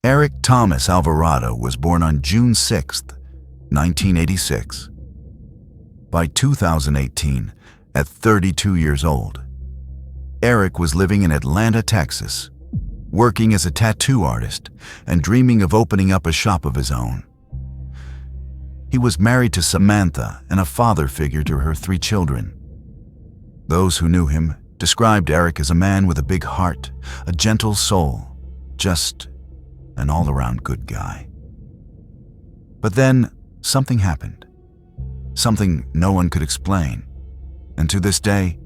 Eric Thomas Alvarado was born on June 6, 1986. By 2018, at 32 years old, Eric was living in Atlanta, Texas, working as a tattoo artist and dreaming of opening up a shop of his own. He was married to Samantha and a father figure to her 3 children. Those who knew him described Eric as a man with a big heart, a gentle soul, just an all-around good guy. But then something happened, something no one could explain, and to this day,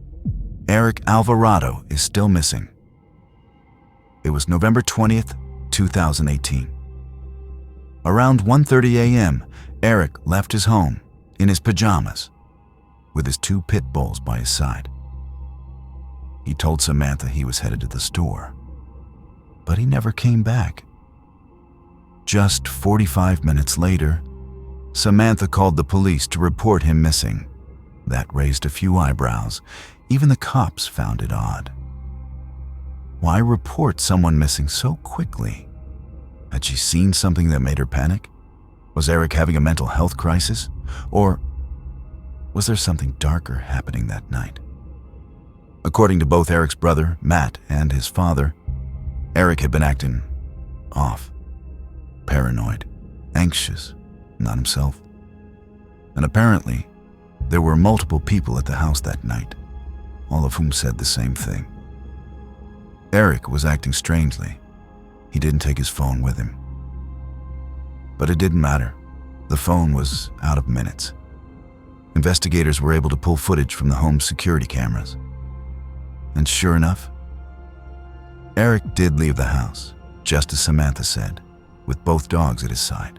Eric Alvarado is still missing. It was November 20th, 2018. Around 1:30 a.m., Eric left his home in his pajamas with his 2 pit bulls by his side. He told Samantha he was headed to the store, but he never came back. Just 45 minutes later, Samantha called the police to report him missing. That raised a few eyebrows. Even the cops found it odd. Why report someone missing so quickly? Had she seen something that made her panic? Was Eric having a mental health crisis? Or was there something darker happening that night? According to both Eric's brother, Matt, and his father, Eric had been acting off, paranoid, anxious, not himself. And apparently, there were multiple people at the house that night, all of whom said the same thing. Eric was acting strangely. He didn't take his phone with him. But it didn't matter. The phone was out of minutes. Investigators were able to pull footage from the home's security cameras. And sure enough, Eric did leave the house, just as Samantha said, with both dogs at his side.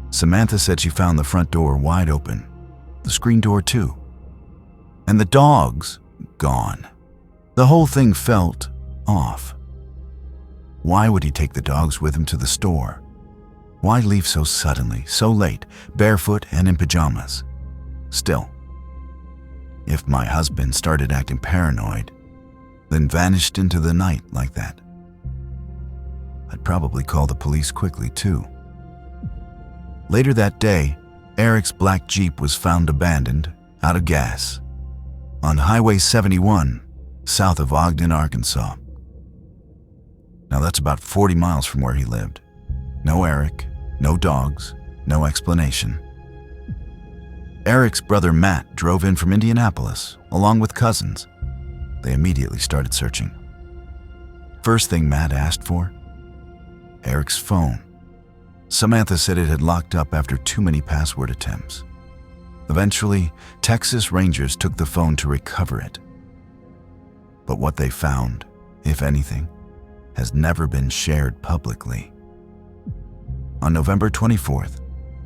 Samantha said she found the front door wide open, the screen door too, and the dogs gone. The whole thing felt off. Why would he take the dogs with him to the store? Why leave so suddenly, so late, barefoot and in pajamas? Still, if my husband started acting paranoid, then vanished into the night like that, I'd probably call the police quickly too. Later that day, Eric's black Jeep was found abandoned, out of gas, on Highway 71, south of Ogden, Arkansas. Now that's about 40 miles from where he lived. No Eric, no dogs, no explanation. Eric's brother Matt drove in from Indianapolis, along with cousins. They immediately started searching. First thing Matt asked for? Eric's phone. Samantha said it had locked up after too many password attempts. Eventually, Texas Rangers took the phone to recover it. But what they found, if anything, has never been shared publicly. On November 24th,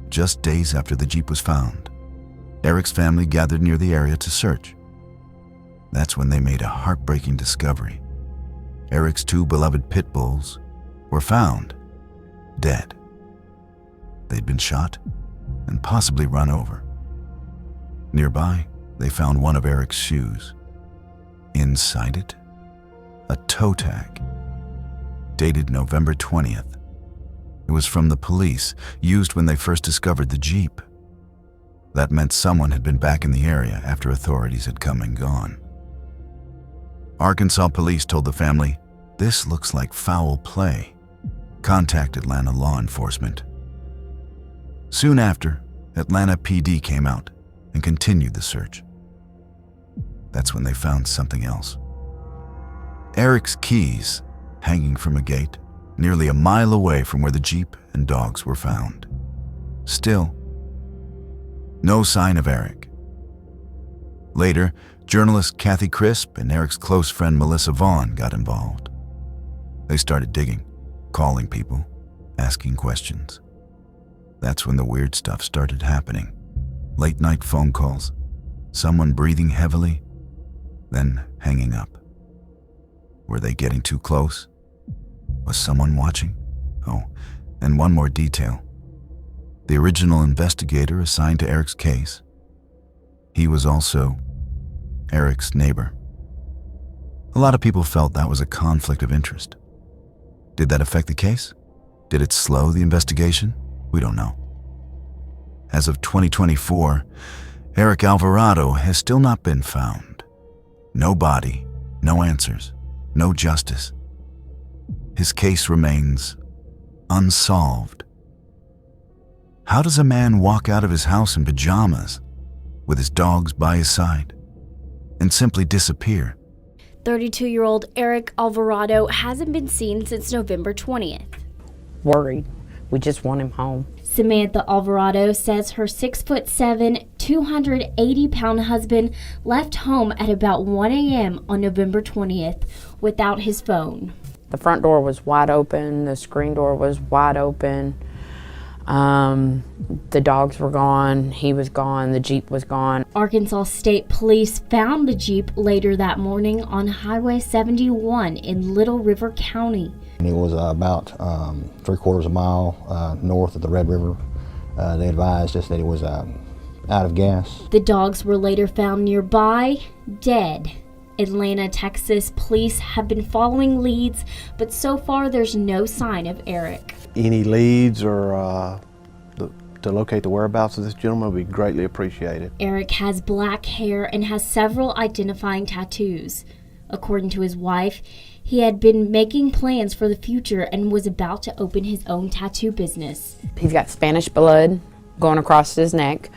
just days after the Jeep was found, Eric's family gathered near the area to search. That's when they made a heartbreaking discovery. Eric's 2 beloved pit bulls were found dead. They'd been shot and possibly run over. Nearby, they found one of Eric's shoes. Inside it, a toe tag, dated November 20th. It was from the police, used when they first discovered the Jeep. That meant someone had been back in the area after authorities had come and gone. Arkansas police told the family, "This looks like foul play. Contact Atlanta law enforcement." Soon after, Atlanta PD came out and continued the search. That's when they found something else. Eric's keys hanging from a gate nearly a mile away from where the Jeep and dogs were found. Still, no sign of Eric. Later, journalist Kathy Crisp and Eric's close friend Melissa Vaughn got involved. They started digging, calling people, asking questions. That's when the weird stuff started happening. Late-night phone calls, someone breathing heavily, then hanging up. Were they getting too close? Was someone watching? Oh, and one more detail. The original investigator assigned to Eric's case, he was also Eric's neighbor. A lot of people felt that was a conflict of interest. Did that affect the case? Did it slow the investigation? We don't know. As of 2024, Eric Alvarado has still not been found. No body, no answers, no justice. His case remains unsolved. How does a man walk out of his house in pajamas, with his dogs by his side, and simply disappear? 32-year-old Eric Alvarado hasn't been seen since November 20th. Worried. We just want him home. Samantha Alvarado says her 6'7", 280-pound husband left home at about 1 a.m. on November 20th without his phone. The front door was wide open. The screen door was wide open. The dogs were gone. He was gone. The Jeep was gone. Arkansas State Police found the Jeep later that morning on Highway 71 in Little River County. He was about 3/4 mile north of the Red River. They advised us that he was out of gas. The dogs were later found nearby, dead. Atlanta, Texas police have been following leads, but so far there's no sign of Eric. Any leads or to locate the whereabouts of this gentleman would be greatly appreciated. Eric has black hair and has several identifying tattoos. According to his wife, he had been making plans for the future and was about to open his own tattoo business. He's got Spanish blood going across his neck.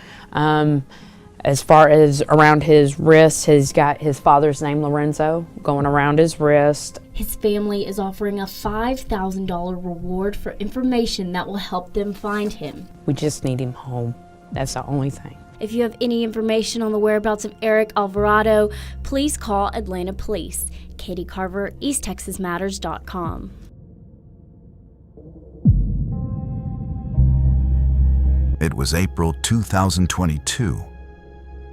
As far as around his wrist, he's got his father's name, Lorenzo, going around his wrist. His family is offering a $5,000 reward for information that will help them find him. We just need him home. That's the only thing. If you have any information on the whereabouts of Eric Alvarado, please call Atlanta Police. Katie Carver, EastTexasMatters.com. It was April 2022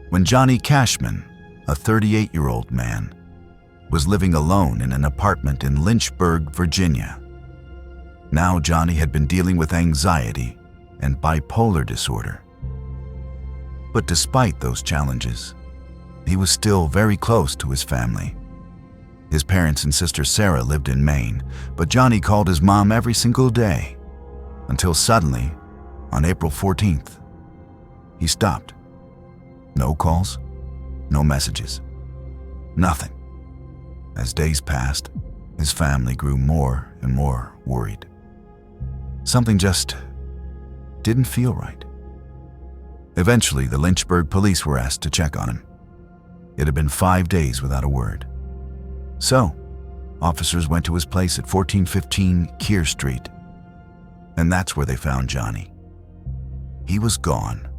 when Johnny Cashman, a 38-year-old man, was living alone in an apartment in Lynchburg, Virginia. Now Johnny had been dealing with anxiety and bipolar disorder. But despite those challenges, he was still very close to his family. His parents and sister Sarah lived in Maine, but Johnny called his mom every single day, until suddenly, on April 14th, he stopped. No calls, no messages, nothing. As days passed, his family grew more and more worried. Something just didn't feel right. Eventually, the Lynchburg police were asked to check on him. It had been 5 days without a word. So, officers went to his place at 1415 Keir Street, and that's where they found Johnny. He was gone.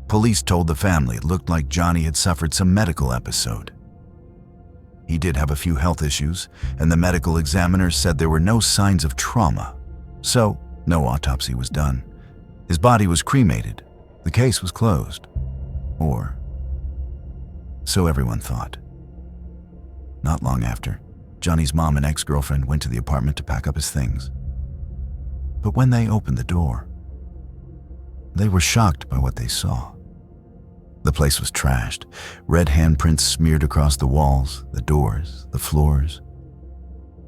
Police told the family it looked like Johnny had suffered some medical episode. He did have a few health issues, and the medical examiner said there were no signs of trauma, so no autopsy was done. His body was cremated. The case was closed. Or so everyone thought. Not long after, Johnny's mom and ex-girlfriend went to the apartment to pack up his things. But when they opened the door, they were shocked by what they saw. The place was trashed, red handprints smeared across the walls, the doors, the floors,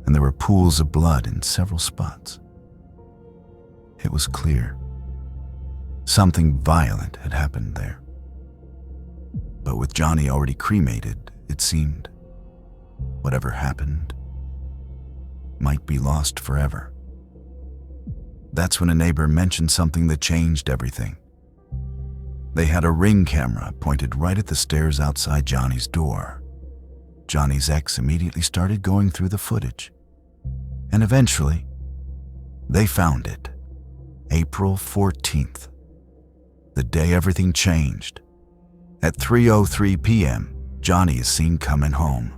and there were pools of blood in several spots. It was clear. Something violent had happened there. But with Johnny already cremated, it seemed whatever happened might be lost forever. That's when a neighbor mentioned something that changed everything. They had a Ring camera pointed right at the stairs outside Johnny's door. Johnny's ex immediately started going through the footage. And eventually, they found it. April 14th, the day everything changed. At 3:03 p.m., Johnny is seen coming home.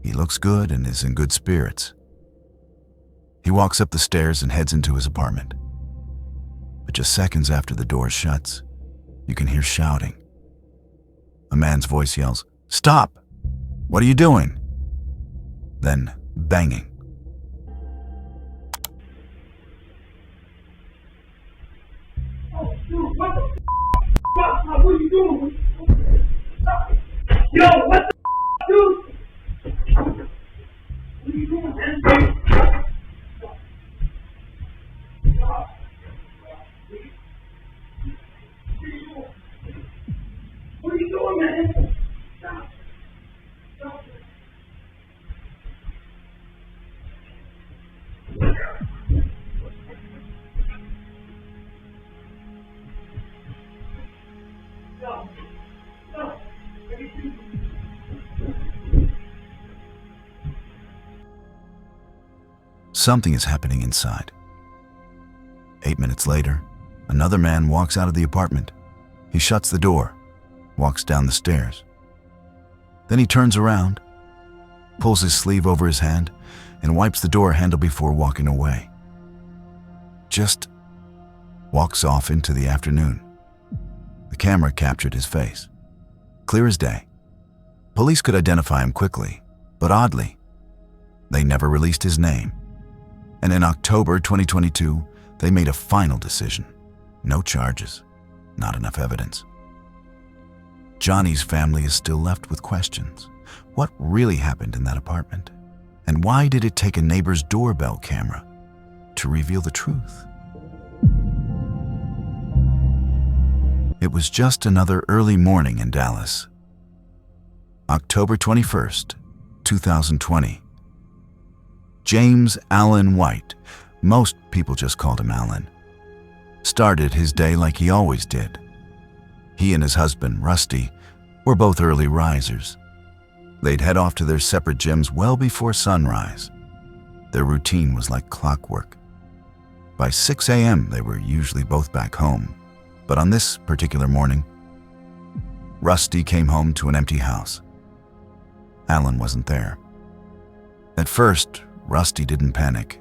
He looks good and is in good spirits. He walks up the stairs and heads into his apartment. But just seconds after the door shuts, you can hear shouting. A man's voice yells, "Stop! What are you doing?" Then banging. Oh, dude, what the f***? What are you doing? Yo, what the f***, dude? What are you doing, man? Something is happening inside. 8 minutes later, another man walks out of the apartment. He shuts the door, walks down the stairs. Then he turns around, pulls his sleeve over his hand, and wipes the door handle before walking away. Just walks off into the afternoon. The camera captured his face, clear as day. Police could identify him quickly, but oddly, they never released his name. And in October 2022, they made a final decision. No charges, not enough evidence. Johnny's family is still left with questions. What really happened in that apartment? And why did it take a neighbor's doorbell camera to reveal the truth? It was just another early morning in Dallas. October 21st, 2020. James Allen White, most people just called him Allen, started his day like he always did. He and his husband, Rusty, were both early risers. They'd head off to their separate gyms well before sunrise. Their routine was like clockwork. By 6 a.m., they were usually both back home. But on this particular morning, Rusty came home to an empty house. Allen wasn't there. At first, Rusty didn't panic.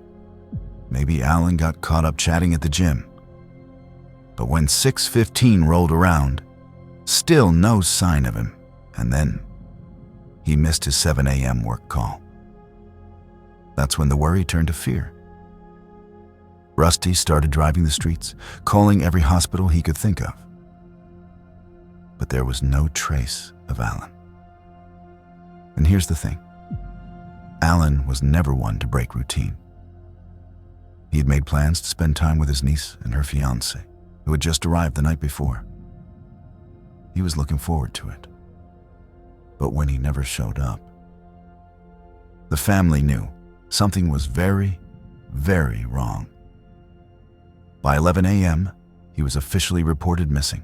Maybe Allen got caught up chatting at the gym. But when 6:15 rolled around, still no sign of him, and then he missed his 7 a.m. work call. That's when the worry turned to fear. Rusty started driving the streets, calling every hospital he could think of. But there was no trace of Allen. And here's the thing. Allen was never one to break routine. He had made plans to spend time with his niece and her fiancé, who had just arrived the night before. He was looking forward to it. But when he never showed up, the family knew something was very, very wrong. By 11 a.m., he was officially reported missing.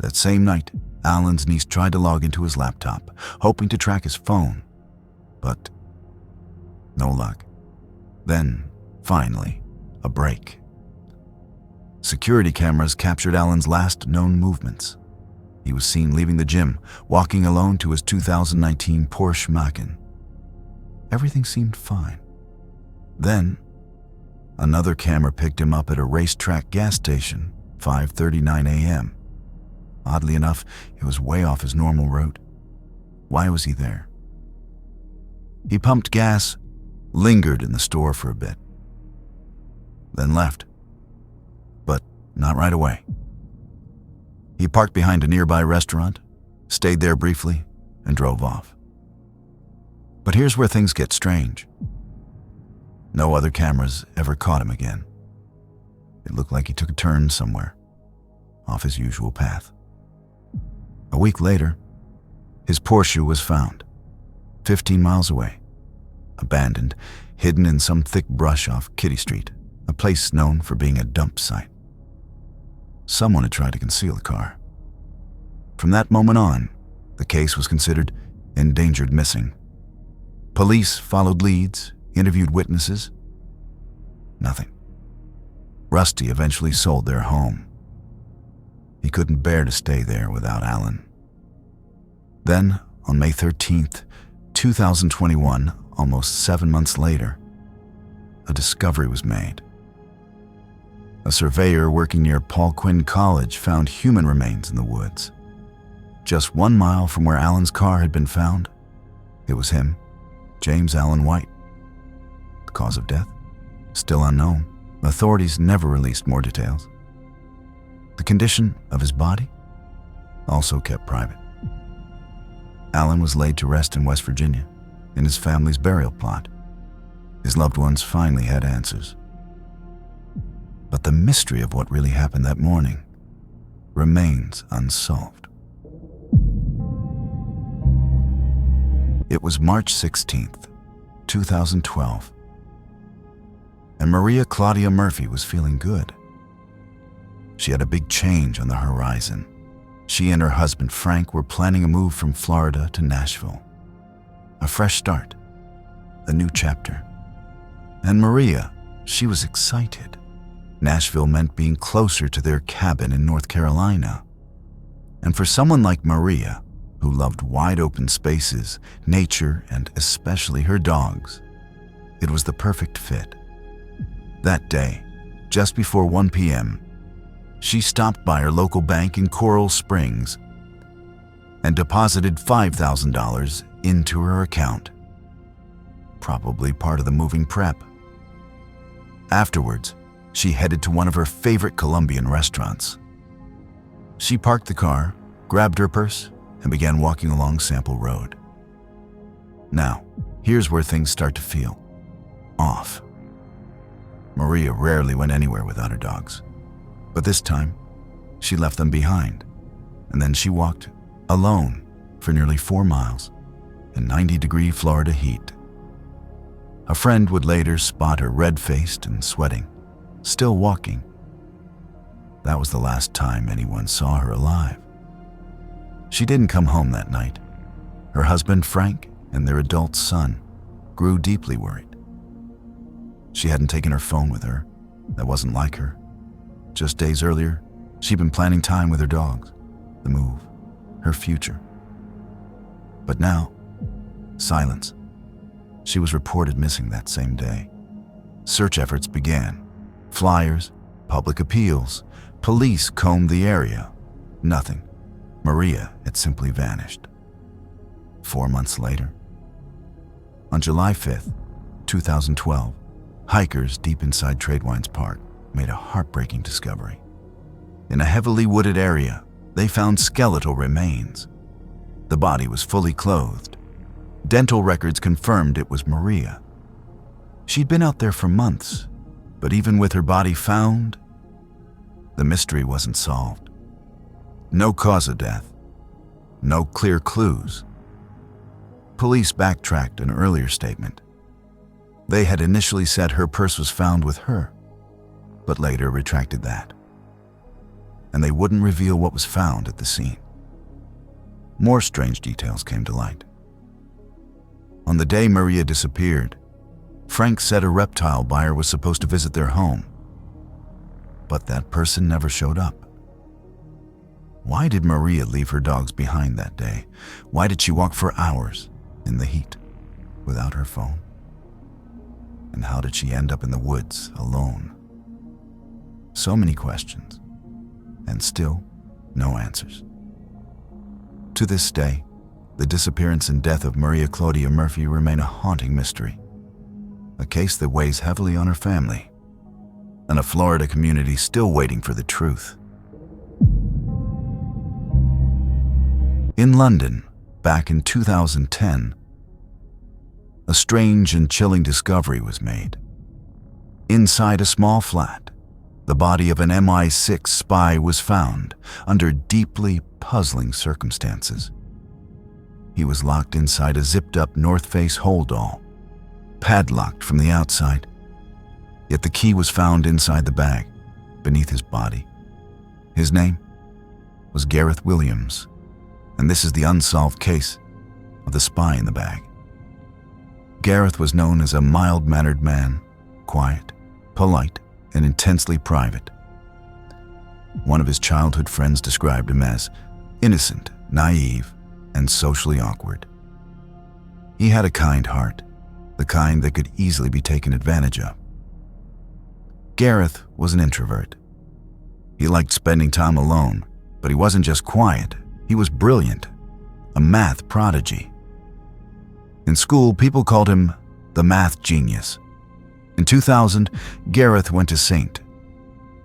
That same night, Allen's niece tried to log into his laptop, hoping to track his phone, but no luck. Then, finally, a break. Security cameras captured Allen's last known movements. He was seen leaving the gym, walking alone to his 2019 Porsche Macan. Everything seemed fine. Then, another camera picked him up at a racetrack gas station, 5:39 a.m. Oddly enough, it was way off his normal route. Why was he there? He pumped gas, lingered in the store for a bit, then left. But not right away. He parked behind a nearby restaurant, stayed there briefly, and drove off. But here's where things get strange. No other cameras ever caught him again. It looked like he took a turn somewhere, off his usual path. A week later, his Porsche was found, 15 miles away, abandoned, hidden in some thick brush off Kitty Street, a place known for being a dump site. Someone had tried to conceal the car. From that moment on, the case was considered endangered missing. Police followed leads, interviewed witnesses. Nothing. Rusty eventually sold their home. He couldn't bear to stay there without Allen. Then, on May 13th, 2021, almost 7 months later, a discovery was made. A surveyor working near Paul Quinn College found human remains in the woods. Just 1 mile from where Allen's car had been found, it was him, James Allen White. The cause of death? Still unknown. Authorities never released more details. The condition of his body? Also kept private. Allen was laid to rest in West Virginia, in his family's burial plot. His loved ones finally had answers. But the mystery of what really happened that morning remains unsolved. It was March 16th, 2012, and Maria Claudia Murphy was feeling good. She had a big change on the horizon. She and her husband Frank were planning a move from Florida to Nashville. A fresh start, a new chapter. And Maria, she was excited. Nashville meant being closer to their cabin in North Carolina. And for someone like Maria, who loved wide open spaces, nature, and especially her dogs, it was the perfect fit. That day, just before 1 p.m., she stopped by her local bank in Coral Springs and deposited $5,000 into her account, probably part of the moving prep. Afterwards, she headed to one of her favorite Colombian restaurants. She parked the car, grabbed her purse, and began walking along Sample Road. Now, here's where things start to feel off. Maria rarely went anywhere without her dogs, but this time, she left them behind, and then she walked alone for nearly 4 miles in 90-degree Florida heat. A friend would later spot her red-faced and sweating, still walking. That was the last time anyone saw her alive. She didn't come home that night. Her husband, Frank, and their adult son grew deeply worried. She hadn't taken her phone with her. That wasn't like her. Just days earlier, she'd been planning time with her dogs, the move, her future. But now, silence. She was reported missing that same day. Search efforts began. Flyers, public appeals, police combed the area. Nothing. Maria had simply vanished. 4 months later, on July 5th, 2012, hikers deep inside Tradewines Park made a heartbreaking discovery. In a heavily wooded area, they found skeletal remains. The body was fully clothed. Dental records confirmed it was Maria. She'd been out there for months, but even with her body found, the mystery wasn't solved. No cause of death. No clear clues. Police backtracked an earlier statement. They had initially said her purse was found with her, but later retracted that. And they wouldn't reveal what was found at the scene. More strange details came to light. On the day Maria disappeared, Frank said a reptile buyer was supposed to visit their home, but that person never showed up. Why did Maria leave her dogs behind that day? Why did she walk for hours in the heat without her phone? And how did she end up in the woods alone? So many questions, and still no answers. To this day, the disappearance and death of Maria Claudia Murphy remain a haunting mystery, a case that weighs heavily on her family, and a Florida community still waiting for the truth. In London, back in 2010, a strange and chilling discovery was made. Inside a small flat, the body of an MI6 spy was found under deeply puzzling circumstances. He was locked inside a zipped-up North Face holdall, padlocked from the outside. Yet the key was found inside the bag, beneath his body. His name was Gareth Williams, and this is the unsolved case of the spy in the bag. Gareth was known as a mild-mannered man, quiet, polite, and intensely private. One of his childhood friends described him as innocent, naive, and socially awkward. He had a kind heart, the kind that could easily be taken advantage of. Gareth was an introvert. He liked spending time alone, but he wasn't just quiet, he was brilliant, a math prodigy. In school, people called him the math genius. In 2000, Gareth went to St.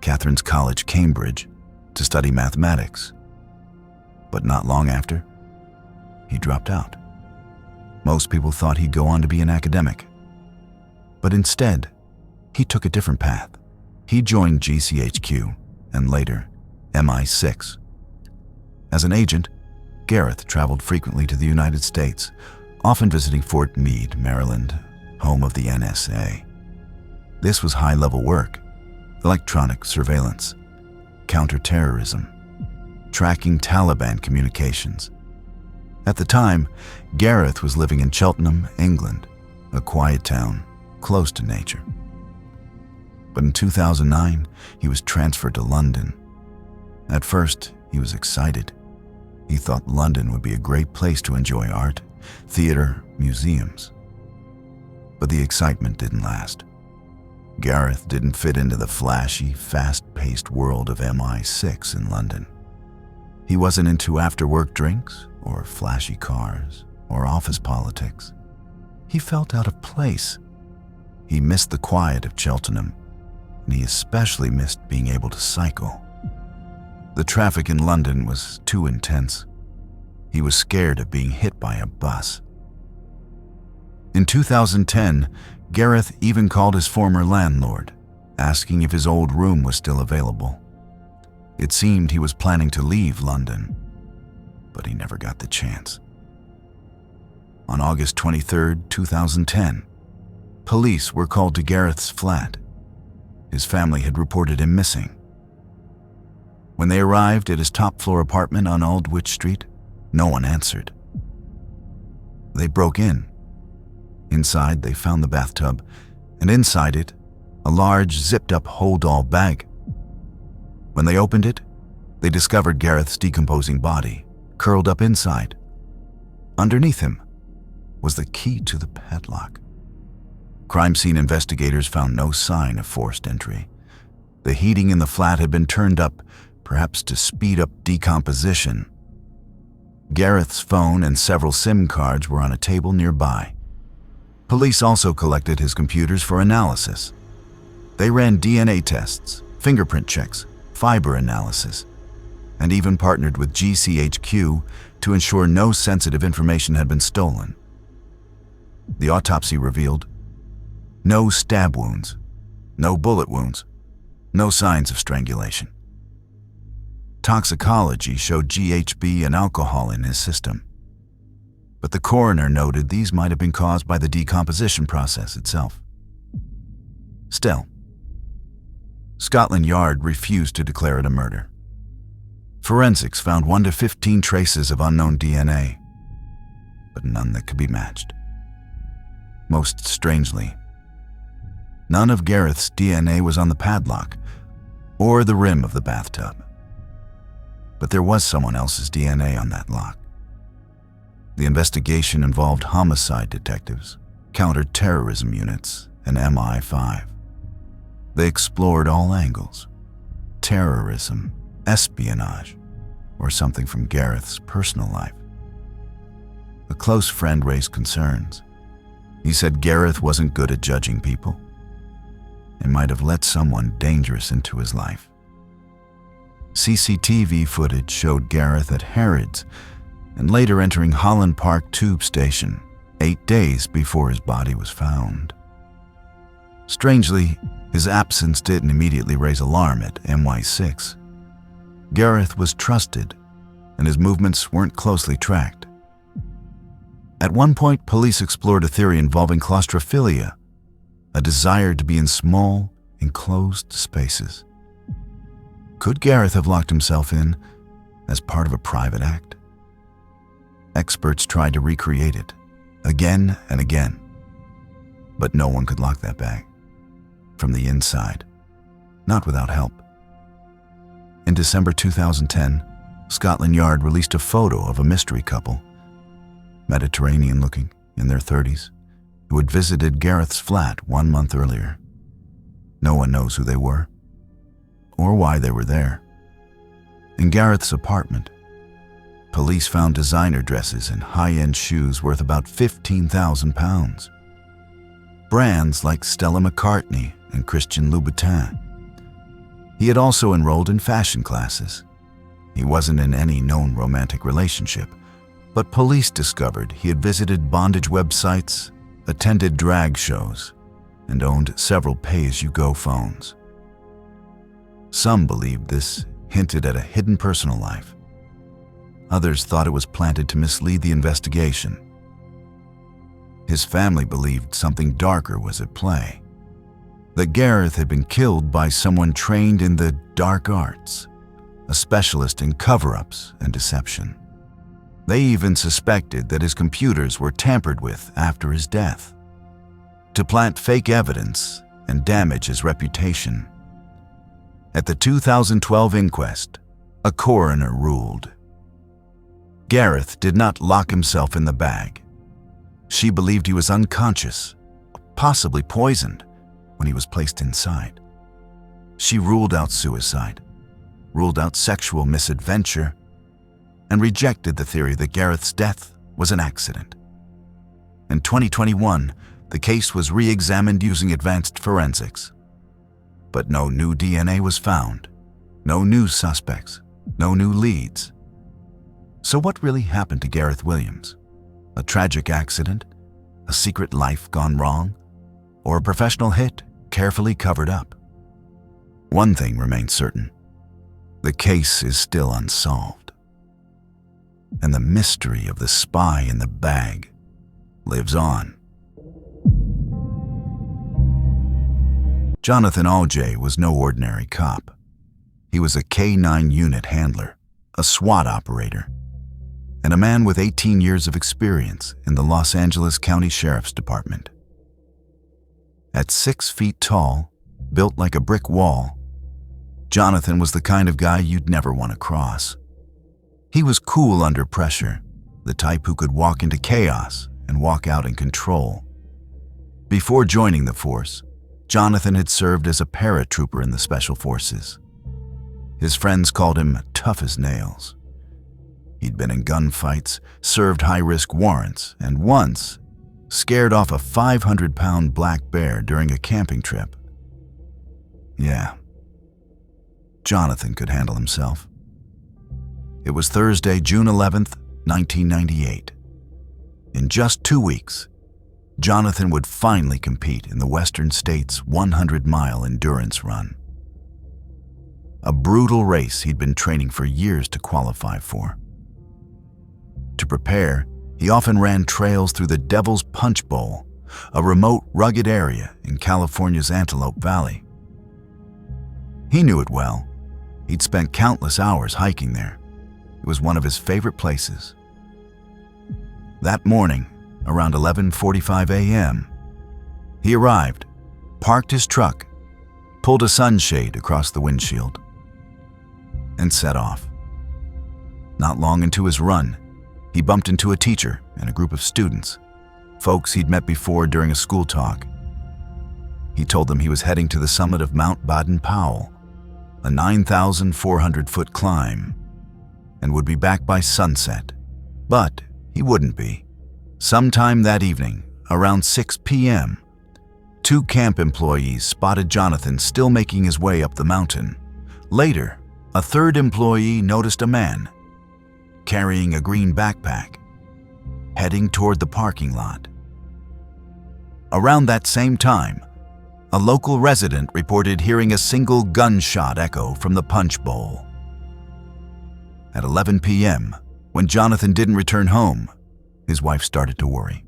Catherine's College, Cambridge, to study mathematics. But not long after, he dropped out. Most people thought he'd go on to be an academic. But instead, he took a different path. He joined GCHQ and later MI6. As an agent, Gareth traveled frequently to the United States, often visiting Fort Meade, Maryland, home of the NSA. This was high-level work: electronic surveillance, counterterrorism, tracking Taliban communications. At the time, Gareth was living in Cheltenham, England, a quiet town close to nature. But in 2009, he was transferred to London. At first, he was excited. He thought London would be a great place to enjoy art, theater, museums. But the excitement didn't last. Gareth didn't fit into the flashy, fast-paced world of MI6 in London. He wasn't into after-work drinks, or flashy cars, or office politics. He felt out of place. He missed the quiet of Cheltenham, and he especially missed being able to cycle. The traffic in London was too intense. He was scared of being hit by a bus. In 2010, Gareth even called his former landlord, asking if his old room was still available. It seemed he was planning to leave London, but he never got the chance. On August 23, 2010, police were called to Gareth's flat. His family had reported him missing. When they arrived at his top-floor apartment on Aldwych Street, no one answered. They broke in. Inside, they found the bathtub, and inside it, a large zipped-up hold-all bag. When they opened it, they discovered Gareth's decomposing body, curled up inside. Underneath him was the key to the padlock. Crime scene investigators found no sign of forced entry. The heating in the flat had been turned up, perhaps to speed up decomposition. Gareth's phone and several SIM cards were on a table nearby. Police also collected his computers for analysis. They ran DNA tests, fingerprint checks, fiber analysis, and even partnered with GCHQ to ensure no sensitive information had been stolen. The autopsy revealed no stab wounds, no bullet wounds, no signs of strangulation. Toxicology showed GHB and alcohol in his system, but the coroner noted these might have been caused by the decomposition process itself. Still, Scotland Yard refused to declare it a murder. Forensics found 1 to 15 traces of unknown DNA, but none that could be matched. Most strangely, none of Gareth's DNA was on the padlock or the rim of the bathtub. But there was someone else's DNA on that lock. The investigation involved homicide detectives, counter-terrorism units, and MI5. They explored all angles: terrorism, espionage, or something from Gareth's personal life. A close friend raised concerns. He said Gareth wasn't good at judging people and might have let someone dangerous into his life. CCTV footage showed Gareth at Harrods and later entering Holland Park Tube Station 8 days before his body was found. Strangely, his absence didn't immediately raise alarm at MI6. Gareth was trusted, and his movements weren't closely tracked. At one point, police explored a theory involving claustrophilia, a desire to be in small, enclosed spaces. Could Gareth have locked himself in as part of a private act? Experts tried to recreate it again and again, but no one could lock that bag from the inside, not without help. In December 2010, Scotland Yard released a photo of a mystery couple, Mediterranean-looking, in their 30s, who had visited Gareth's flat 1 month earlier. No one knows who they were or why they were there. In Gareth's apartment, police found designer dresses and high-end shoes worth about £15,000. Brands like Stella McCartney and Christian Louboutin. He had also enrolled in fashion classes. He wasn't in any known romantic relationship, but police discovered he had visited bondage websites, attended drag shows, and owned several pay-as-you-go phones. Some believed this hinted at a hidden personal life. Others thought it was planted to mislead the investigation. His family believed something darker was at play, that Gareth had been killed by someone trained in the dark arts, a specialist in cover-ups and deception. They even suspected that his computers were tampered with after his death, to plant fake evidence and damage his reputation. At the 2012 inquest, a coroner ruled. Gareth did not lock himself in the bag. She believed he was unconscious, possibly poisoned, when he was placed inside. She ruled out suicide, ruled out sexual misadventure, and rejected the theory that Gareth's death was an accident. In 2021, the case was re-examined using advanced forensics. But no new DNA was found, no new suspects, no new leads. So what really happened to Gareth Williams? A tragic accident? A secret life gone wrong? Or a professional hit carefully covered up? One thing remains certain. The case is still unsolved. And the mystery of the spy in the bag lives on. Jonathan Aljay was no ordinary cop. He was a K-9 unit handler, a SWAT operator, and a man with 18 years of experience in the Los Angeles County Sheriff's Department. At 6 feet tall, built like a brick wall, Jonathan was the kind of guy you'd never want to cross. He was cool under pressure, the type who could walk into chaos and walk out in control. Before joining the force, Jonathan had served as a paratrooper in the Special Forces. His friends called him tough as nails. He'd been in gunfights, served high-risk warrants, and once scared off a 500-pound black bear during a camping trip. Yeah, Jonathan could handle himself. It was Thursday, June 11th, 1998. In just 2 weeks, Jonathan would finally compete in the Western States 100-mile endurance run. A brutal race he'd been training for years to qualify for. To prepare, he often ran trails through the Devil's Punch Bowl, a remote, rugged area in California's Antelope Valley. He knew it well. He'd spent countless hours hiking there. It was one of his favorite places. That morning, around 11:45 a.m., he arrived, parked his truck, pulled a sunshade across the windshield, and set off. Not long into his run, he bumped into a teacher and a group of students, folks he'd met before during a school talk. He told them he was heading to the summit of Mount Baden-Powell, a 9,400-foot climb, and would be back by sunset. But he wouldn't be. Sometime that evening, around 6 p.m., 2 camp employees spotted Jonathan still making his way up the mountain. Later, a 3rd employee noticed a man carrying a green backpack, heading toward the parking lot. Around that same time, a local resident reported hearing a single gunshot echo from the Punch Bowl. At 11 p.m., when Jonathan didn't return home, his wife started to worry.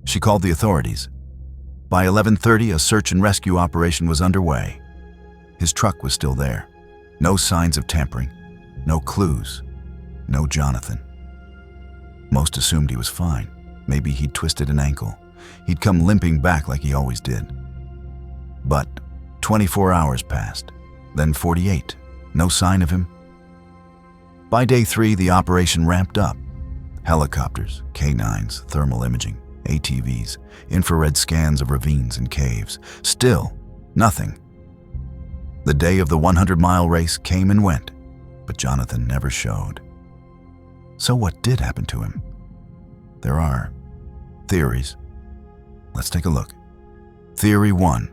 She called the authorities. By 11:30, a search and rescue operation was underway. His truck was still there. No signs of tampering, no clues, no Jonathan. Most assumed he was fine. Maybe he'd twisted an ankle. He'd come limping back like he always did. But 24 hours passed, then 48. No sign of him. By day 3, the operation ramped up. Helicopters, K9s, thermal imaging, ATVs, infrared scans of ravines and caves. Still, nothing. The day of the 100-mile race came and went, but Jonathan never showed. So what did happen to him? There are theories. Let's take a look. Theory 1.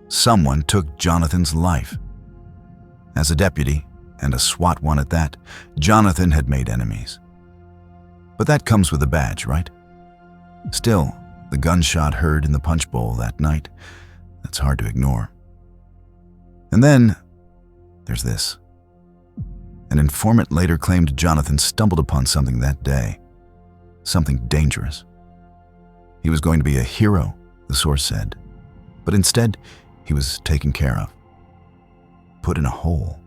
Someone took Jonathan's life. As a deputy, and a SWAT one at that, Jonathan had made enemies. But that comes with a badge, right? Still, the gunshot heard in the Punch Bowl that night, that's hard to ignore. And then, there's this. An informant later claimed Jonathan stumbled upon something that day. Something dangerous. He was going to be a hero, the source said. But instead, he was taken care of. Put in a hole.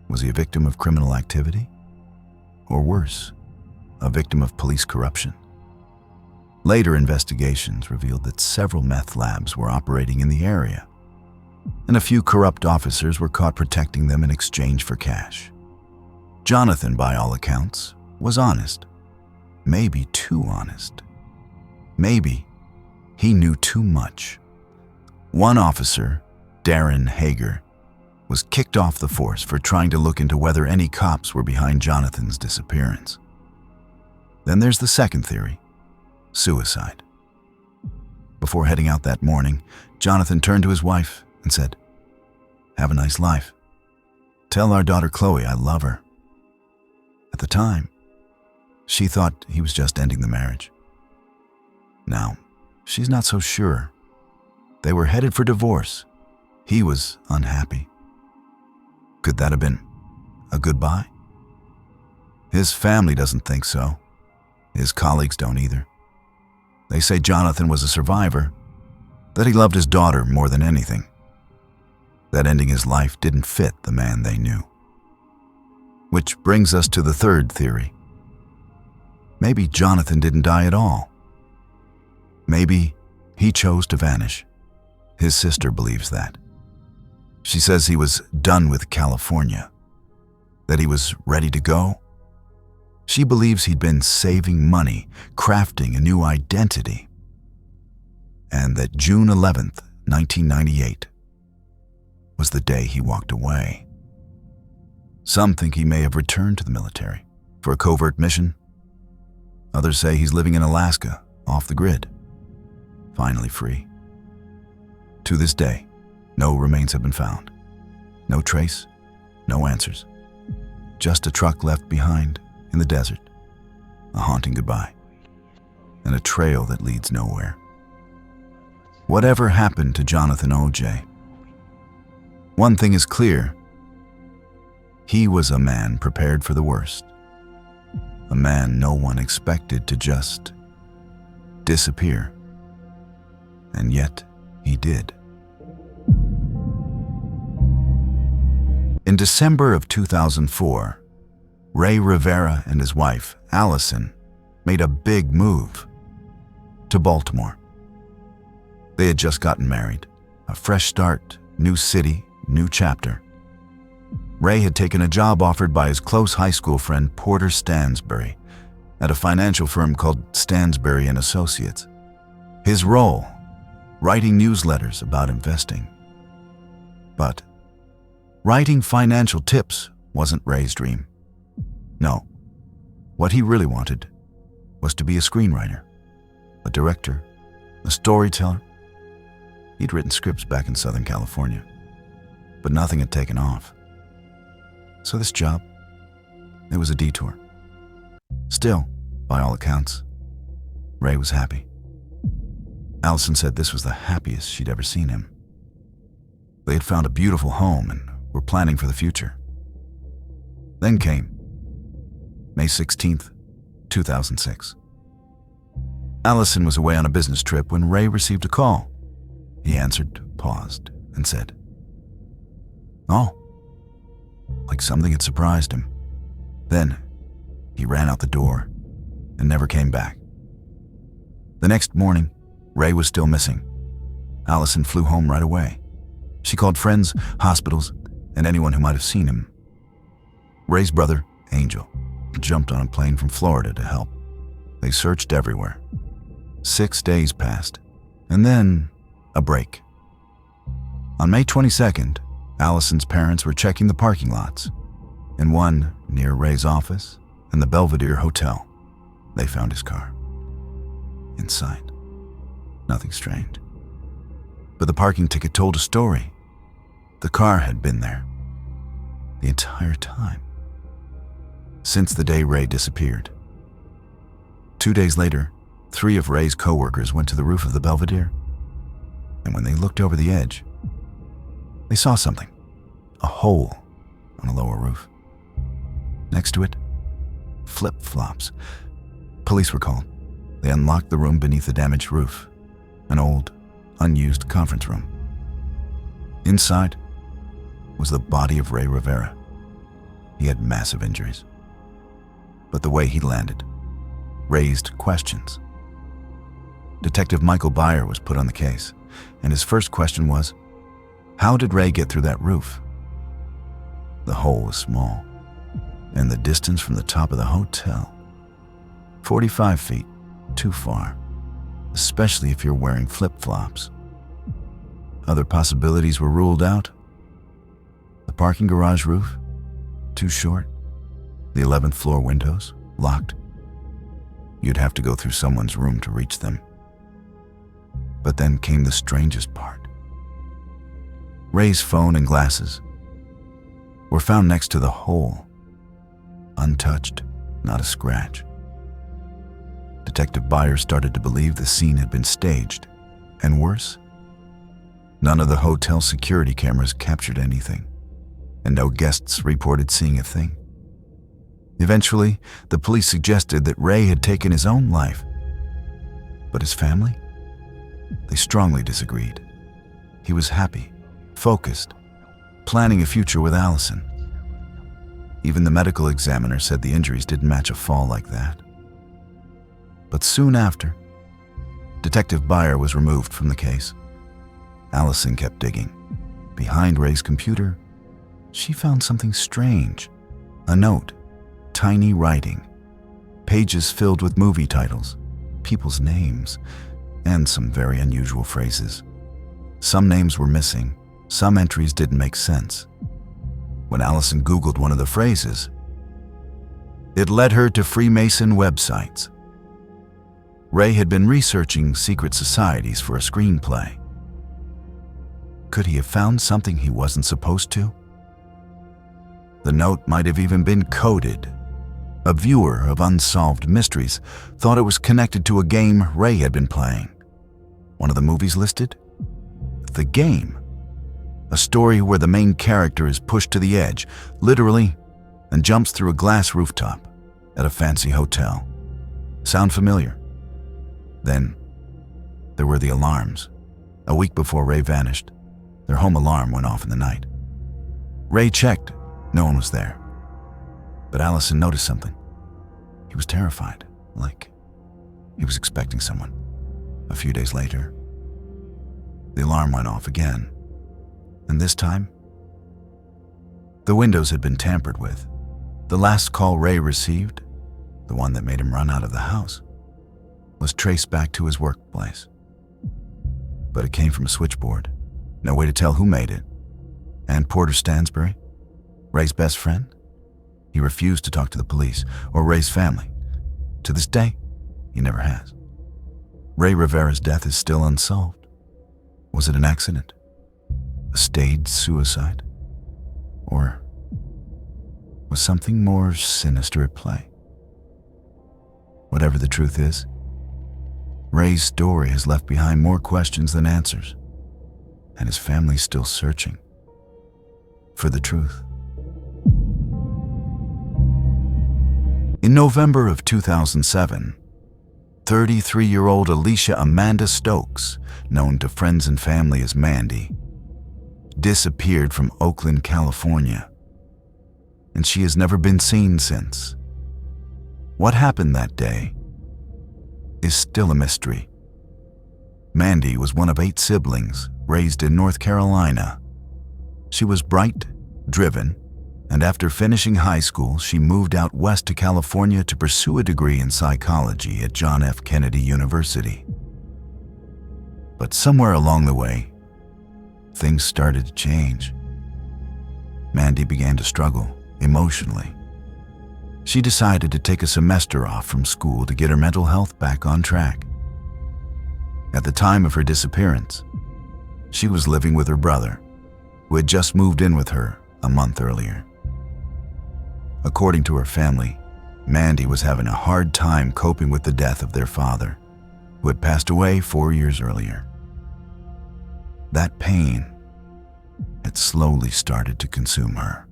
Was he a victim of criminal activity? Or worse, a victim of police corruption? Later investigations revealed that several meth labs were operating in the area, and a few corrupt officers were caught protecting them in exchange for cash. Jonathan, by all accounts, was honest. Maybe too honest. Maybe he knew too much. One officer, Darren Hager, was kicked off the force for trying to look into whether any cops were behind Jonathan's disappearance. Then there's the second theory, suicide. Before heading out that morning, Jonathan turned to his wife and said, "Have a nice life. Tell our daughter Chloe I love her." At the time, she thought he was just ending the marriage. Now, she's not so sure. They were headed for divorce. He was unhappy. Could that have been a goodbye? His family doesn't think so. His colleagues don't either. They say Jonathan was a survivor, that he loved his daughter more than anything, that ending his life didn't fit the man they knew. Which brings us to the third theory. Maybe Jonathan didn't die at all. Maybe he chose to vanish. His sister believes that. She says he was done with California, that he was ready to go. She believes he'd been saving money, crafting a new identity, and that June 11th, 1998, was the day he walked away. Some think he may have returned to the military for a covert mission. Others say he's living in Alaska, off the grid, finally free. To this day, no remains have been found. No trace, no answers. Just a truck left behind in the desert, a haunting goodbye, and a trail that leads nowhere. Whatever happened to Jonathan O.J.? One thing is clear. He was a man prepared for the worst. A man no one expected to just disappear. And yet, he did. In December of 2004, Ray Rivera and his wife, Allison, made a big move to Baltimore. They had just gotten married. A fresh start, new city, new chapter. Ray had taken a job offered by his close high school friend Porter Stansbury at a financial firm called Stansbury & Associates. His role, writing newsletters about investing. But writing financial tips wasn't Ray's dream. No, what he really wanted was to be a screenwriter, a director, a storyteller. He'd written scripts back in Southern California, but nothing had taken off. So this job, it was a detour. Still, by all accounts, Ray was happy. Allison said this was the happiest she'd ever seen him. They had found a beautiful home and were planning for the future. Then came May 16th, 2006. Allison was away on a business trip when Ray received a call. He answered, paused, and said, "Oh," like something had surprised him. Then he ran out the door and never came back. The next morning, Ray was still missing. Allison flew home right away. She called friends, hospitals, and anyone who might have seen him. Ray's brother, Angel, jumped on a plane from Florida to help. They searched everywhere. 6 days passed, and then a break. On May 22nd, Allison's parents were checking the parking lots. In one near Ray's office and the Belvedere Hotel, they found his car. Inside, nothing strange. But the parking ticket told a story. The car had been there the entire time, since the day Ray disappeared. 2 days later, 3 of Ray's co-workers went to the roof of the Belvedere, and when they looked over the edge, they saw something, a hole on a lower roof. Next to it, flip-flops. Police were called. They unlocked the room beneath the damaged roof, an old, unused conference room. Inside was the body of Ray Rivera. He had massive injuries, but the way he landed raised questions. Detective Michael Byer was put on the case, and his first question was, how did Ray get through that roof? The hole was small, and the distance from the top of the hotel, 45 feet, too far, especially if you're wearing flip-flops. Other possibilities were ruled out. The parking garage roof, too short. The 11th floor windows, locked. You'd have to go through someone's room to reach them. But then came the strangest part. Ray's phone and glasses were found next to the hole, untouched, not a scratch. Detective Byer started to believe the scene had been staged, and worse, none of the hotel security cameras captured anything, and no guests reported seeing a thing. Eventually, the police suggested that Ray had taken his own life, but his family? They strongly disagreed. He was happy, focused, planning a future with Allison. Even the medical examiner said the injuries didn't match a fall like that. But soon after, Detective Byer was removed from the case. Allison kept digging. Behind Ray's computer, she found something strange. A note, tiny writing, pages filled with movie titles, people's names, and some very unusual phrases. Some names were missing, some entries didn't make sense. When Allison Googled one of the phrases, it led her to Freemason websites. Ray had been researching secret societies for a screenplay. Could he have found something he wasn't supposed to? The note might have even been coded. A viewer of Unsolved Mysteries thought it was connected to a game Ray had been playing. One of the movies listed? The Game. A story where the main character is pushed to the edge, literally, and jumps through a glass rooftop at a fancy hotel. Sound familiar? Then, there were the alarms. A week before Ray vanished, their home alarm went off in the night. Ray checked. No one was there. But Allison noticed something. He was terrified, like he was expecting someone. A few days later, the alarm went off again. And this time, the windows had been tampered with. The last call Ray received, the one that made him run out of the house, was traced back to his workplace. But it came from a switchboard. No way to tell who made it. And Porter Stansbury, Ray's best friend? He refused to talk to the police or Ray's family. To this day, he never has. Ray Rivera's death is still unsolved. Was it an accident? A staged suicide? Or was something more sinister at play? Whatever the truth is, Ray's story has left behind more questions than answers, and his family's still searching for the truth. In November of 2007, 33-year-old Alicia Amanda Stokes, known to friends and family as Mandy, disappeared from Oakland, California, and she has never been seen since. What happened that day is still a mystery. Mandy was one of 8 siblings raised in North Carolina. She was bright, driven, and after finishing high school, she moved out west to California to pursue a degree in psychology at John F. Kennedy University. But somewhere along the way, things started to change. Mandy began to struggle emotionally. She decided to take a semester off from school to get her mental health back on track. At the time of her disappearance, she was living with her brother, who had just moved in with her a month earlier. According to her family, Mandy was having a hard time coping with the death of their father, who had passed away 4 years earlier. That pain had slowly started to consume her.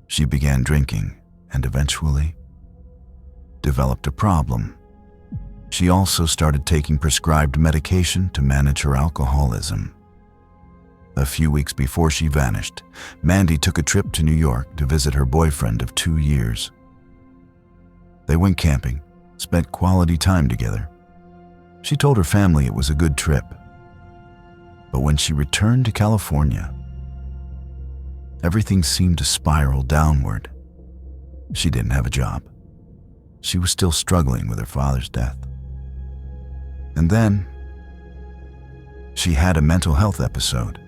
She began drinking and eventually developed a problem. She also started taking prescribed medication to manage her alcoholism. A few weeks before she vanished, Mandy took a trip to New York to visit her boyfriend of 2 years. They went camping, spent quality time together. She told her family it was a good trip. But when she returned to California, everything seemed to spiral downward. She didn't have a job. She was still struggling with her father's death. And then, she had a mental health episode.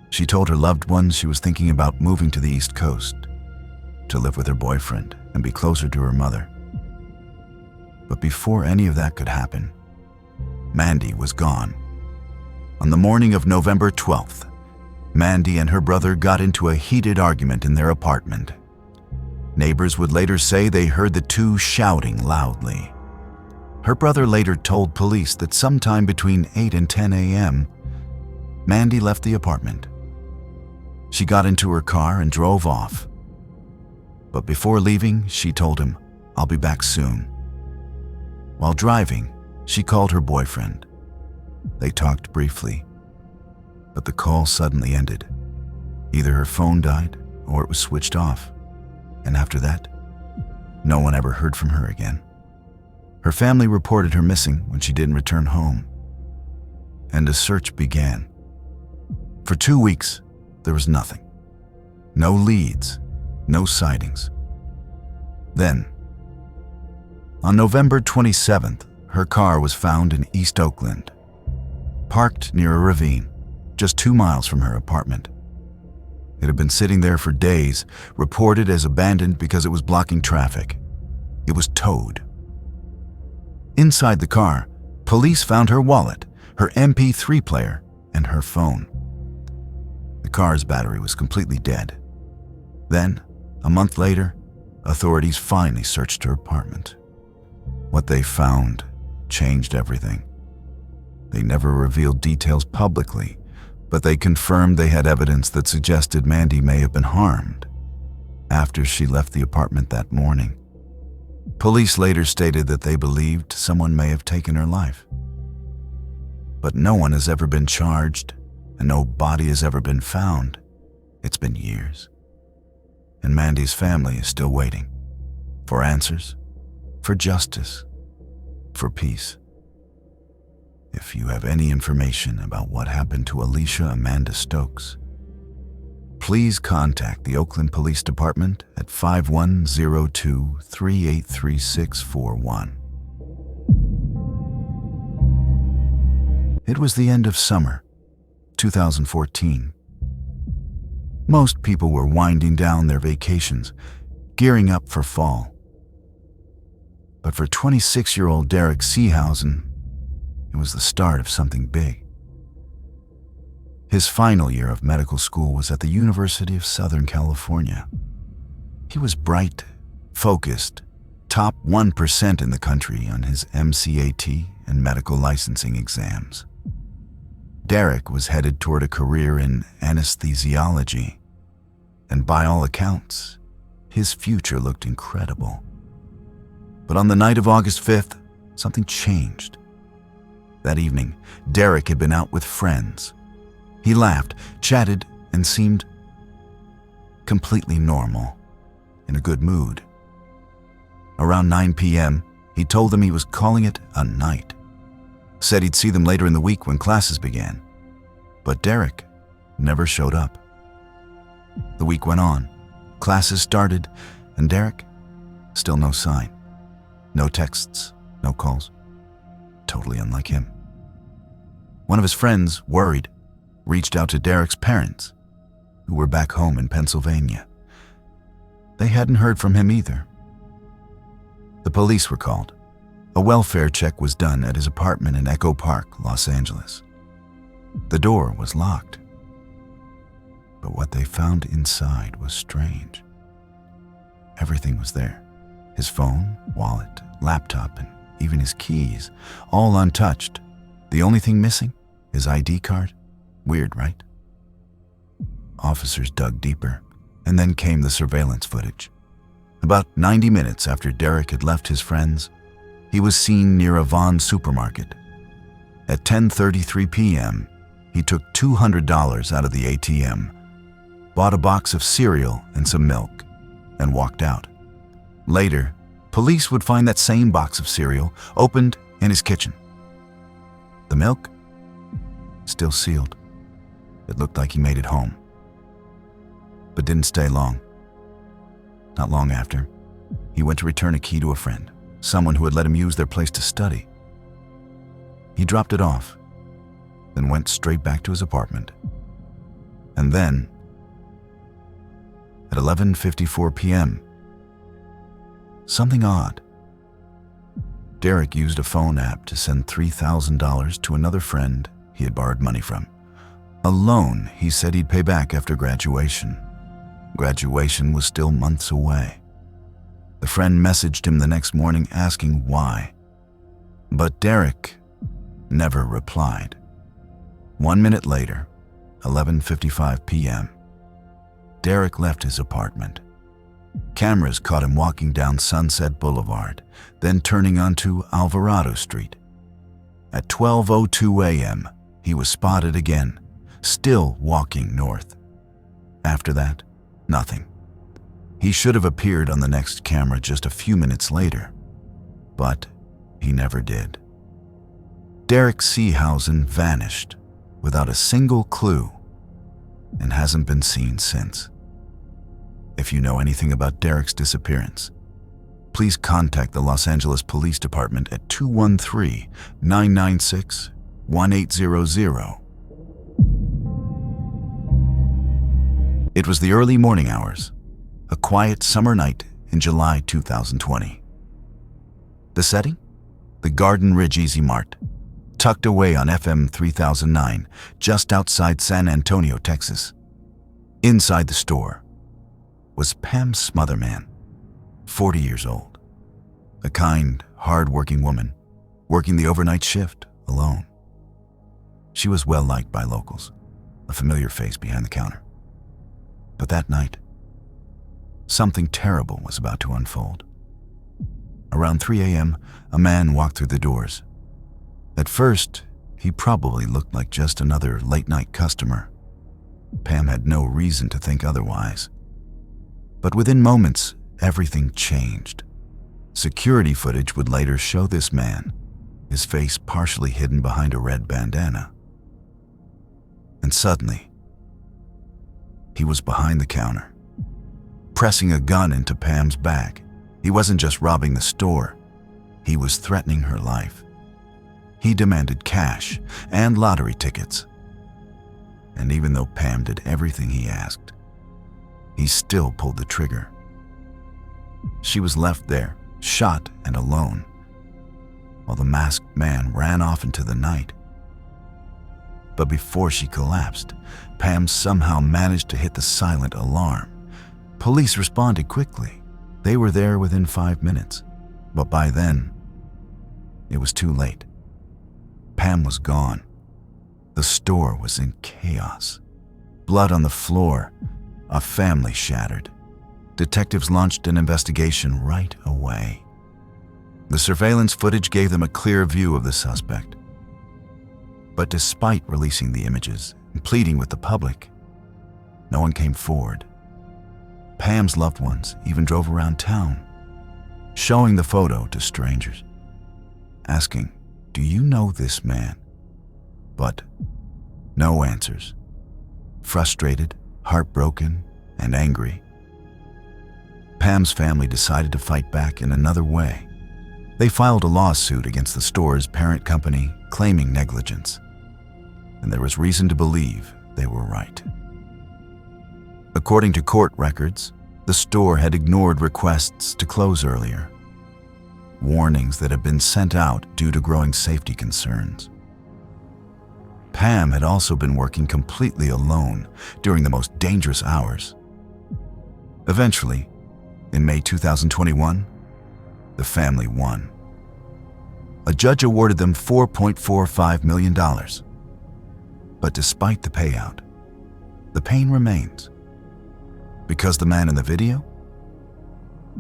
She told her loved ones she was thinking about moving to the East Coast to live with her boyfriend and be closer to her mother. But before any of that could happen, Mandy was gone. On the morning of November 12th, Mandy and her brother got into a heated argument in their apartment. Neighbors would later say they heard the two shouting loudly. Her brother later told police that sometime between 8 and 10 a.m., Mandy left the apartment. She got into her car and drove off. But before leaving, she told him, "I'll be back soon." While driving, she called her boyfriend. They talked briefly, but the call suddenly ended. Either her phone died or it was switched off. And after that, no one ever heard from her again. Her family reported her missing when she didn't return home, and a search began. For 2 weeks, there was nothing. No leads, no sightings. Then, on November 27th, her car was found in East Oakland, parked near a ravine, just 2 miles from her apartment. It had been sitting there for days, reported as abandoned because it was blocking traffic. It was towed. Inside the car, police found her wallet, her MP3 player, and her phone. The car's battery was completely dead. Then, a month later, authorities finally searched her apartment. What they found changed everything. They never revealed details publicly, but they confirmed they had evidence that suggested Mandy may have been harmed after she left the apartment that morning. Police later stated that they believed someone may have taken her life. But no one has ever been charged, and no body has ever been found. It's been years. And Mandy's family is still waiting for answers, for justice, for peace. If you have any information about what happened to Alicia Amanda Stokes, please contact the Oakland Police Department at 5102-383641. It was the end of summer, 2014. Most people were winding down their vacations, gearing up for fall. But for 26-year-old Derek Seahausen, it was the start of something big. His final year of medical school was at the University of Southern California. He was bright, focused, top 1% in the country on his MCAT and medical licensing exams. Derek was headed toward a career in anesthesiology, and by all accounts, his future looked incredible. But on the night of August 5th, something changed. That evening, Derek had been out with friends. He laughed, chatted, and seemed completely normal, in a good mood. Around 9 p.m., he told them he was calling it a night. Said he'd see them later in the week when classes began. But Derek never showed up. The week went on. Classes started, and Derek, still no sign. No texts, no calls. Totally unlike him. One of his friends, worried, reached out to Derek's parents, who were back home in Pennsylvania. They hadn't heard from him either. The police were called. A welfare check was done at his apartment in Echo Park, Los Angeles. The door was locked. But what they found inside was strange. Everything was there. His phone, wallet, laptop, and even his keys, all untouched. The only thing missing? His ID card? Weird, right? Officers dug deeper, and then came the surveillance footage. About 90 minutes after Derek had left his friends, he was seen near a Vons supermarket. At 10:33 p.m., he took $200 out of the ATM, bought a box of cereal and some milk, and walked out. Later, police would find that same box of cereal opened in his kitchen. The milk? Still sealed. It looked like he made it home. But didn't stay long. Not long after, he went to return a key to a friend, someone who had let him use their place to study. He dropped it off, then went straight back to his apartment. And then, at 11:54 p.m., something odd. Derek used a phone app to send $3,000 to another friend he had borrowed money from. A loan he said he'd pay back after graduation. Graduation was still months away. The friend messaged him the next morning asking why. But Derek never replied. 1 minute later, 11:55 p.m., Derek left his apartment. Cameras caught him walking down Sunset Boulevard, then turning onto Alvarado Street. At 12:02 a.m., he was spotted again, still walking north. After that, nothing. He should have appeared on the next camera just a few minutes later, but he never did. Derek Seahausen vanished without a single clue and hasn't been seen since. If you know anything about Derek's disappearance, please contact the Los Angeles Police Department at 213-996-1800. It was the early morning hours, a quiet summer night in July 2020. The setting? The Garden Ridge Easy Mart, tucked away on FM 3009, just outside San Antonio, Texas. Inside the store was Pam Smotherman, 40 years old, a kind, hard-working woman, working the overnight shift alone. She was well-liked by locals, a familiar face behind the counter. But that night, something terrible was about to unfold. Around 3 a.m., a man walked through the doors. At first, he probably looked like just another late-night customer. Pam had no reason to think otherwise. But within moments, everything changed. Security footage would later show this man, his face partially hidden behind a red bandana. And suddenly, he was behind the counter, pressing a gun into Pam's bag. He wasn't just robbing the store, he was threatening her life. He demanded cash and lottery tickets. And even though Pam did everything he asked, he still pulled the trigger. She was left there, shot and alone, while the masked man ran off into the night. But before she collapsed, Pam somehow managed to hit the silent alarm. Police responded quickly. They were there within 5 minutes, but by then, it was too late. Pam was gone. The store was in chaos. Blood on the floor, a family shattered. Detectives launched an investigation right away. The surveillance footage gave them a clear view of the suspect. But despite releasing the images and pleading with the public, no one came forward. Pam's loved ones even drove around town, showing the photo to strangers, asking, "Do you know this man?" But no answers. Frustrated, heartbroken, and angry, Pam's family decided to fight back in another way. They filed a lawsuit against the store's parent company, claiming negligence. And there was reason to believe they were right. According to court records, the store had ignored requests to close earlier, warnings that had been sent out due to growing safety concerns. Pam had also been working completely alone during the most dangerous hours. Eventually, in May 2021, the family won. A judge awarded them $4.45 million. But despite the payout, the pain remains. Because the man in the video,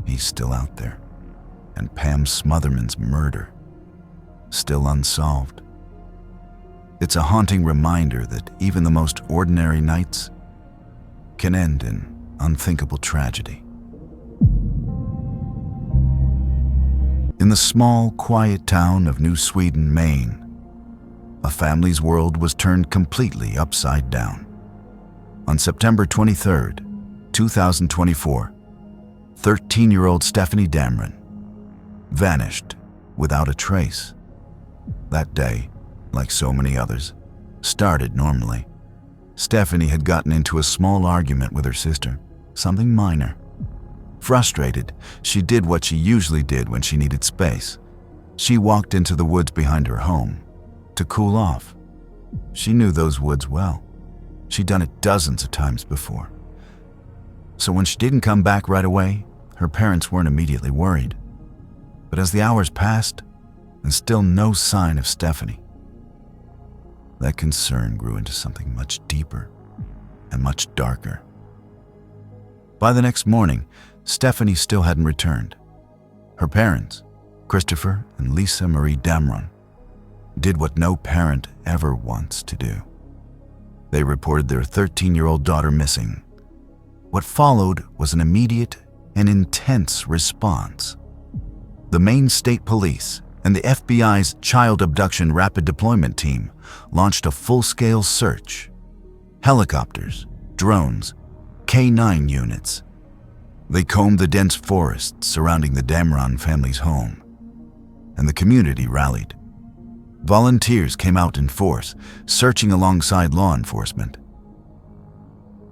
he's still out there. And Pam Smotherman's murder, still unsolved. It's a haunting reminder that even the most ordinary nights can end in unthinkable tragedy. In the small, quiet town of New Sweden, Maine, a family's world was turned completely upside down. On September 23rd, 2024, 13-year-old Stephanie Damron vanished without a trace. That day, like so many others, started normally. Stephanie had gotten into a small argument with her sister, something minor. Frustrated, she did what she usually did when she needed space. She walked into the woods behind her home to cool off. She knew those woods well. She'd done it dozens of times before. So when she didn't come back right away, her parents weren't immediately worried. But as the hours passed, and still no sign of Stephanie, that concern grew into something much deeper and much darker. By the next morning, Stephanie still hadn't returned. Her parents, Christopher and Lisa Marie Damron, did what no parent ever wants to do. They reported their 13-year-old daughter missing. What followed was an immediate and intense response. The Maine State Police and the FBI's Child Abduction Rapid Deployment Team launched a full-scale search. Helicopters, drones, K-9 units. They combed the dense forests surrounding the Damron family's home, and the community rallied. Volunteers came out in force, searching alongside law enforcement.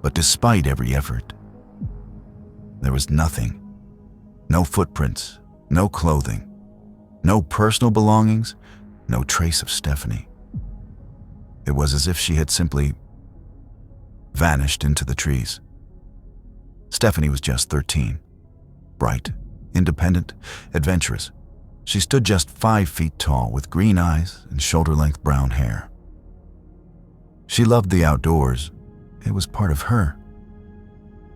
But despite every effort, there was nothing. No footprints, no clothing, no personal belongings, no trace of Stephanie. It was as if she had simply vanished into the trees. Stephanie was just 13, bright, independent, adventurous. She stood just 5 feet tall with green eyes and shoulder-length brown hair. She loved the outdoors. It was part of her.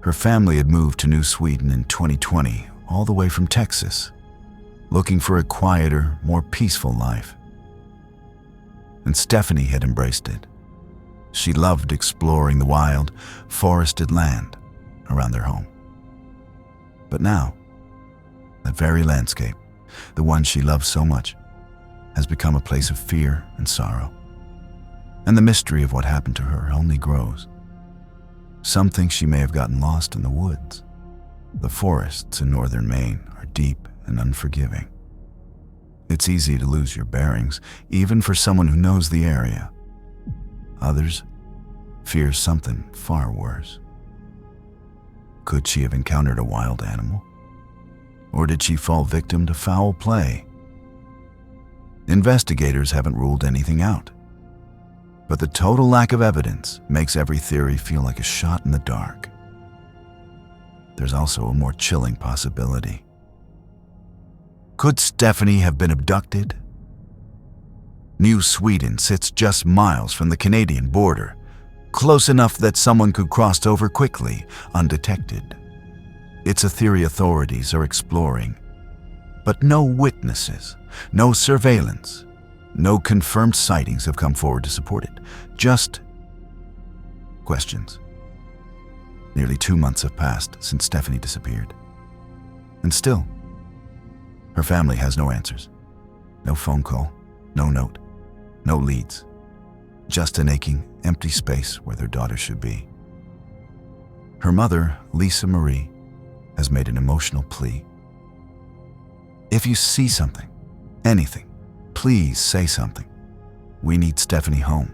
Her family had moved to New Sweden in 2020, all the way from Texas, looking for a quieter, more peaceful life. And Stephanie had embraced it. She loved exploring the wild, forested land around their home. But now, that very landscape, the one she loved so much, has become a place of fear and sorrow. And the mystery of what happened to her only grows. Some think she may have gotten lost in the woods. The forests in northern Maine are deep and unforgiving. It's easy to lose your bearings, even for someone who knows the area. Others fear something far worse. Could she have encountered a wild animal? Or did she fall victim to foul play? Investigators haven't ruled anything out. But the total lack of evidence makes every theory feel like a shot in the dark. There's also a more chilling possibility. Could Stephanie have been abducted? New Sweden sits just miles from the Canadian border, close enough that someone could cross over quickly, undetected. It's a theory authorities are exploring, but no witnesses, no surveillance, no confirmed sightings have come forward to support it. Just questions. Nearly 2 months have passed since Stephanie disappeared. And still, her family has no answers. No phone call, no note, no leads. Just an aching, empty space where their daughter should be. Her mother, Lisa Marie, has made an emotional plea. If you see something, anything, please say something. We need Stephanie home.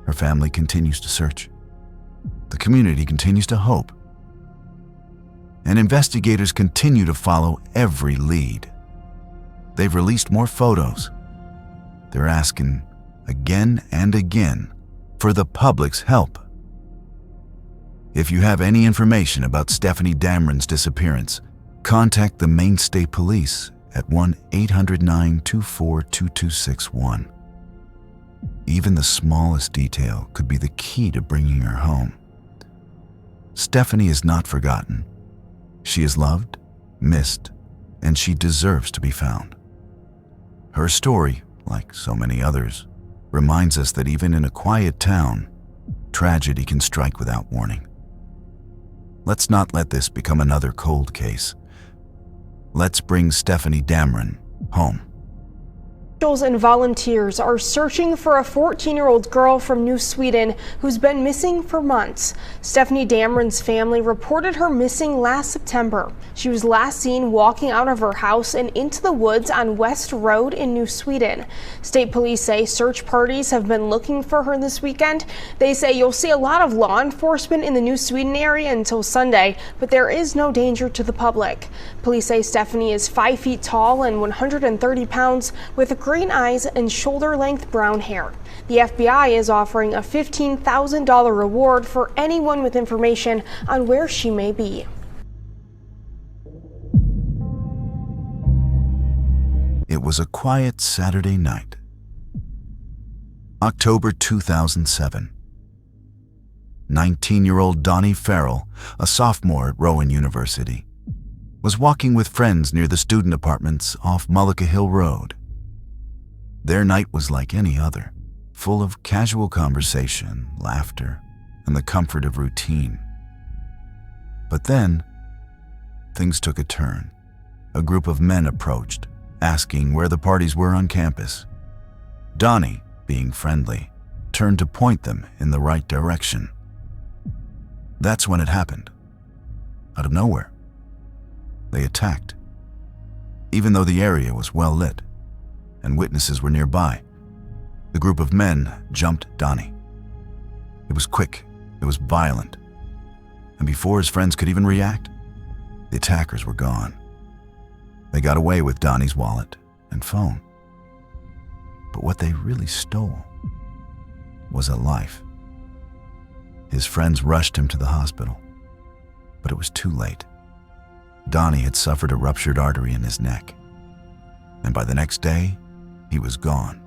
Her family continues to search. The community continues to hope. And investigators continue to follow every lead. They've released more photos. They're asking again and again for the public's help. If you have any information about Stephanie Damron's disappearance, contact the Maine State Police at 1-800-924-2261. Even the smallest detail could be the key to bringing her home. Stephanie is not forgotten. She is loved, missed, and she deserves to be found. Her story, like so many others, reminds us that even in a quiet town, tragedy can strike without warning. Let's not let this become another cold case. Let's bring Stephanie Damron home. Officials and volunteers are searching for a 14-year-old girl from New Sweden who's been missing for months. Stephanie Damron's family reported her missing last September. She was last seen walking out of her house and into the woods on West Road in New Sweden. State police say search parties have been looking for her this weekend. They say you'll see a lot of law enforcement in the New Sweden area until Sunday, but there is no danger to the public. Police say Stephanie is 5 feet tall and 130 pounds with green eyes and shoulder-length brown hair. The FBI is offering a $15,000 reward for anyone with information on where she may be. It was a quiet Saturday night. October 2007. 19-year-old Donnie Ferrell, a sophomore at Rowan University, was walking with friends near the student apartments off Mullica Hill Road. Their night was like any other, full of casual conversation, laughter, and the comfort of routine. But then, things took a turn. A group of men approached, asking where the parties were on campus. Donnie, being friendly, turned to point them in the right direction. That's when it happened. Out of nowhere, they attacked. Even though the area was well lit and witnesses were nearby, the group of men jumped Donnie. It was quick, it was violent, and before his friends could even react, the attackers were gone. They got away with Donnie's wallet and phone. But what they really stole was a life. His friends rushed him to the hospital, but it was too late. Donnie had suffered a ruptured artery in his neck, and by the next day, he was gone.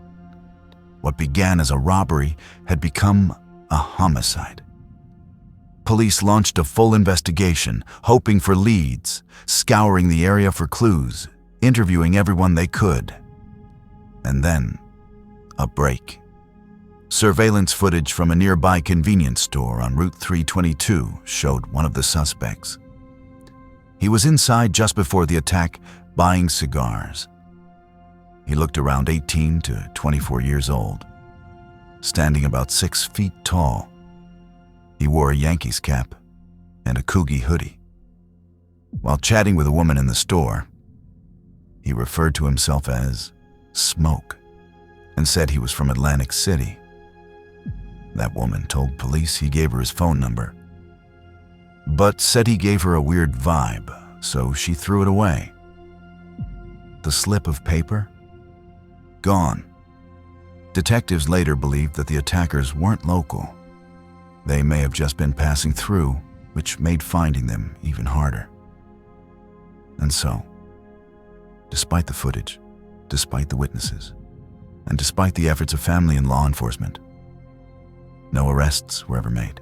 What began as a robbery had become a homicide. Police launched a full investigation, hoping for leads, scouring the area for clues, interviewing everyone they could. And then, a break. Surveillance footage from a nearby convenience store on Route 322 showed one of the suspects. He was inside just before the attack, buying cigars. He looked around 18 to 24 years old, standing about 6 feet tall. He wore a Yankees cap and a Coogee hoodie. While chatting with a woman in the store, he referred to himself as Smoke and said he was from Atlantic City. That woman told police he gave her his phone number, but said he gave her a weird vibe, so she threw it away. The slip of paper? Gone. Detectives later believed that the attackers weren't local. They may have just been passing through, which made finding them even harder. And so, despite the footage, despite the witnesses, and despite the efforts of family and law enforcement, no arrests were ever made.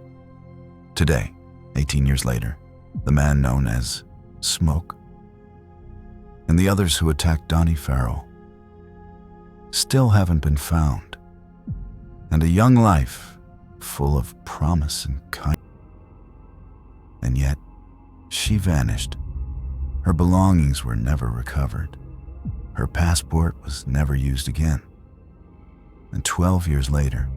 Today, 18 years later, the man known as Smoke and the others who attacked Donnie Ferrell still haven't been found, and a young life full of promise and kindness. And yet, she vanished. Her belongings were never recovered. Her passport was never used again. And 12 years later,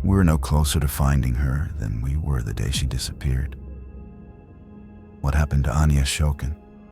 we're no closer to finding her than we were the day she disappeared. What happened to Anya Shokin?